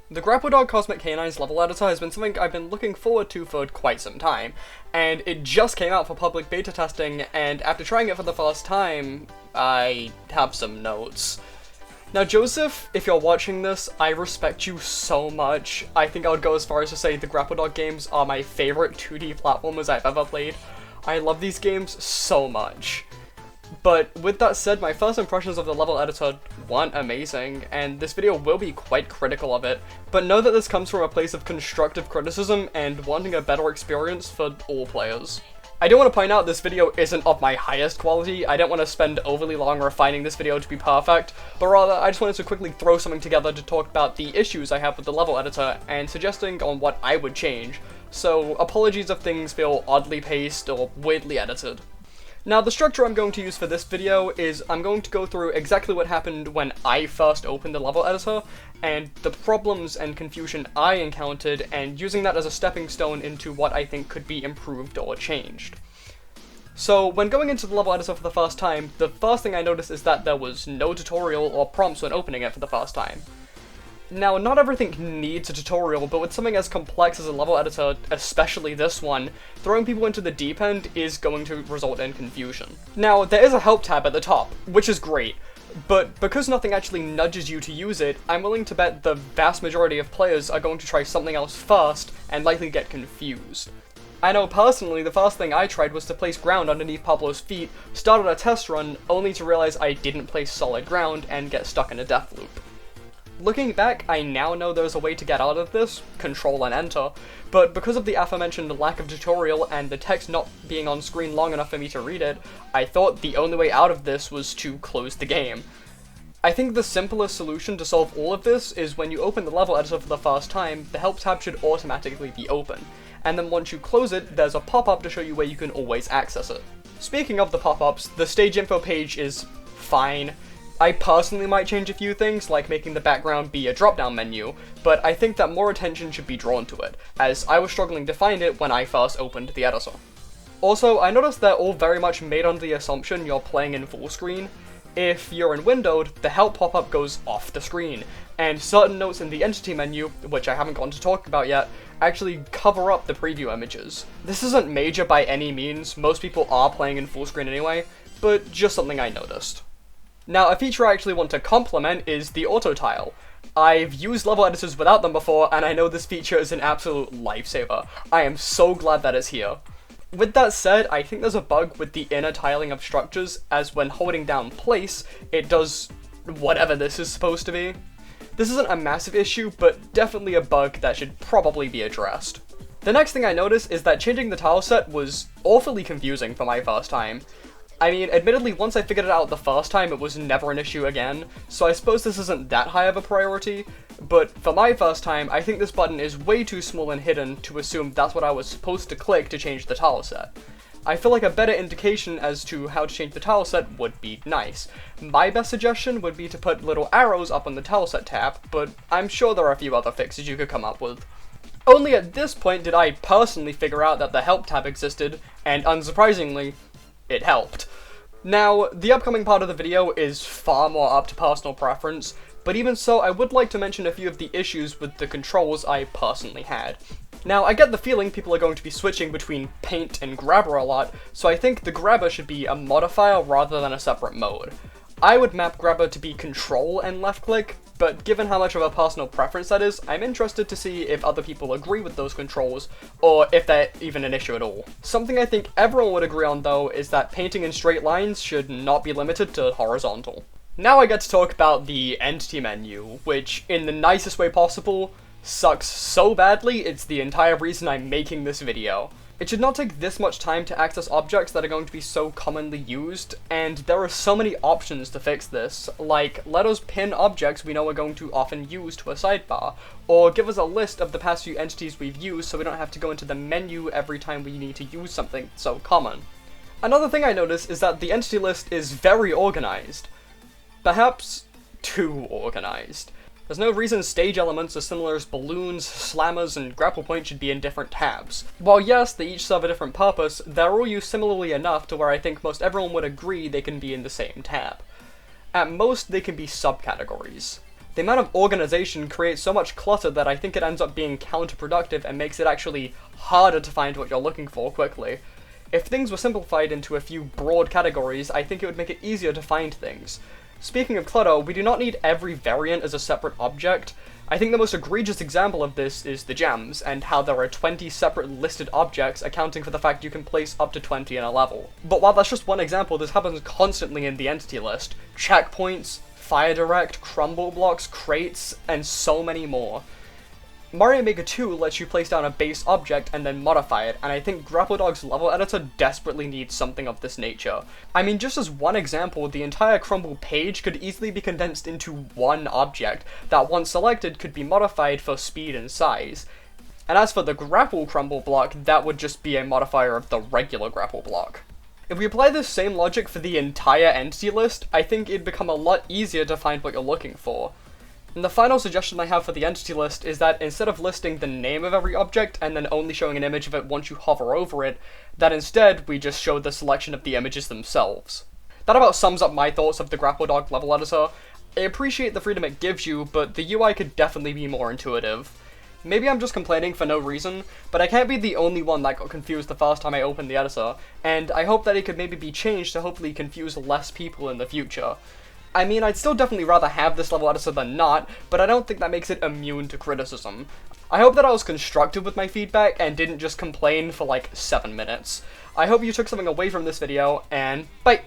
The Grapple Cosmic Canines level editor has been something I've been looking forward to for quite some time, and it just came out for public beta testing, and after trying it for the first time, I have some notes. Now Joseph, if you're watching this, I respect you so much. I think I would go as far as to say the Grapple games are my favorite 2D platformers I've ever played. I love these games so much. But with that said, my first impressions of the level editor weren't amazing, and this video will be quite critical of it, but know that this comes from a place of constructive criticism and wanting a better experience for all players. I do want to point out this video isn't of my highest quality. I don't want to spend overly long refining this video to be perfect, but rather I just wanted to quickly throw something together to talk about the issues I have with the level editor and suggesting on what I would change, so apologies if things feel oddly paced or weirdly edited. Now, the structure I'm going to use for this video is I'm going to go through exactly what happened when I first opened the level editor, and the problems and confusion I encountered, and using that as a stepping stone into what I think could be improved or changed. So, when going into the level editor for the first time, the first thing I noticed is that there was no tutorial or prompts when opening it for the first time. Now, not everything needs a tutorial, but with something as complex as a level editor, especially this one, throwing people into the deep end is going to result in confusion. Now, there is a help tab at the top, which is great, but because nothing actually nudges you to use it, I'm willing to bet the vast majority of players are going to try something else first and likely get confused. I know personally the first thing I tried was to place ground underneath Pablo's feet, started a test run, only to realize I didn't place solid ground and get stuck in a death loop. Looking back, I now know there's a way to get out of this, control and enter, but because of the aforementioned lack of tutorial and the text not being on screen long enough for me to read it, I thought the only way out of this was to close the game. I think the simplest solution to solve all of this is when you open the level editor for the first time, the help tab should automatically be open, and then once you close it, there's a pop-up to show you where you can always access it. Speaking of the pop-ups, the stage info page is fine. I personally might change a few things, like making the background be a drop-down menu, but I think that more attention should be drawn to it, as I was struggling to find it when I first opened the editor. Also, I noticed they're all very much made under the assumption you're playing in full screen. If you're in windowed, the help pop-up goes off the screen, and certain notes in the entity menu, which I haven't gotten to talk about yet, actually cover up the preview images. This isn't major by any means, most people are playing in full screen anyway, but just something I noticed. Now, a feature I actually want to compliment is the auto tile. I've used level editors without them before, and I know this feature is an absolute lifesaver. I am so glad that it's here. With that said, I think there's a bug with the inner tiling of structures, as when holding down place, it does whatever this is supposed to be. This isn't a massive issue, but definitely a bug that should probably be addressed. The next thing I noticed is that changing the tile set was awfully confusing for my first time. I mean, admittedly, once I figured it out the first time, it was never an issue again, so I suppose this isn't that high of a priority, but for my first time, I think this button is way too small and hidden to assume that's what I was supposed to click to change the tile set. I feel like a better indication as to how to change the tile set would be nice. My best suggestion would be to put little arrows up on the tile set tab, but I'm sure there are a few other fixes you could come up with. Only at this point did I personally figure out that the help tab existed, and unsurprisingly, it helped. Now, the upcoming part of the video is far more up to personal preference, but even so, I would like to mention a few of the issues with the controls I personally had. Now, I get the feeling people are going to be switching between paint and grabber a lot, so I think the grabber should be a modifier rather than a separate mode. I would map grabber to be control and left click, but given how much of a personal preference that is, I'm interested to see if other people agree with those controls, or if they're even an issue at all. Something I think everyone would agree on though is that painting in straight lines should not be limited to horizontal. Now I get to talk about the entity menu, which, in the nicest way possible, sucks so badly it's the entire reason I'm making this video. It should not take this much time to access objects that are going to be so commonly used, and there are so many options to fix this, like let us pin objects we know are going to often use to a sidebar, or give us a list of the past few entities we've used so we don't have to go into the menu every time we need to use something so common. Another thing I noticed is that the entity list is very organized. Perhaps too organized. There's no reason stage elements as similar as balloons, slammers, and grapple points should be in different tabs. While yes, they each serve a different purpose, they're all used similarly enough to where I think most everyone would agree they can be in the same tab. At most, they can be subcategories. The amount of organization creates so much clutter that I think it ends up being counterproductive and makes it actually harder to find what you're looking for quickly. If things were simplified into a few broad categories, I think it would make it easier to find things. Speaking of clutter, we do not need every variant as a separate object. I think the most egregious example of this is the gems, and how there are 20 separate listed objects accounting for the fact you can place up to 20 in a level. But while that's just one example, this happens constantly in the entity list. Checkpoints, fire direct, crumble blocks, crates, and so many more. Mario Maker 2 lets you place down a base object and then modify it, and I think Grapple Dog's level editor desperately needs something of this nature. I mean, just as one example, the entire crumble page could easily be condensed into one object that, once selected, could be modified for speed and size. And as for the grapple crumble block, that would just be a modifier of the regular grapple block. If we apply this same logic for the entire entity list, I think it'd become a lot easier to find what you're looking for. And the final suggestion I have for the entity list is that instead of listing the name of every object and then only showing an image of it once you hover over it, that instead we just show the selection of the images themselves. That about sums up my thoughts of the Grapple Dog level editor. I appreciate the freedom it gives you, but the UI could definitely be more intuitive. Maybe I'm just complaining for no reason, but I can't be the only one that got confused the first time I opened the editor, and I hope that it could maybe be changed to hopefully confuse less people in the future. I mean, I'd still definitely rather have this level editor than not, but I don't think that makes it immune to criticism. I hope that I was constructive with my feedback and didn't just complain for like 7 minutes. I hope you took something away from this video, and bye!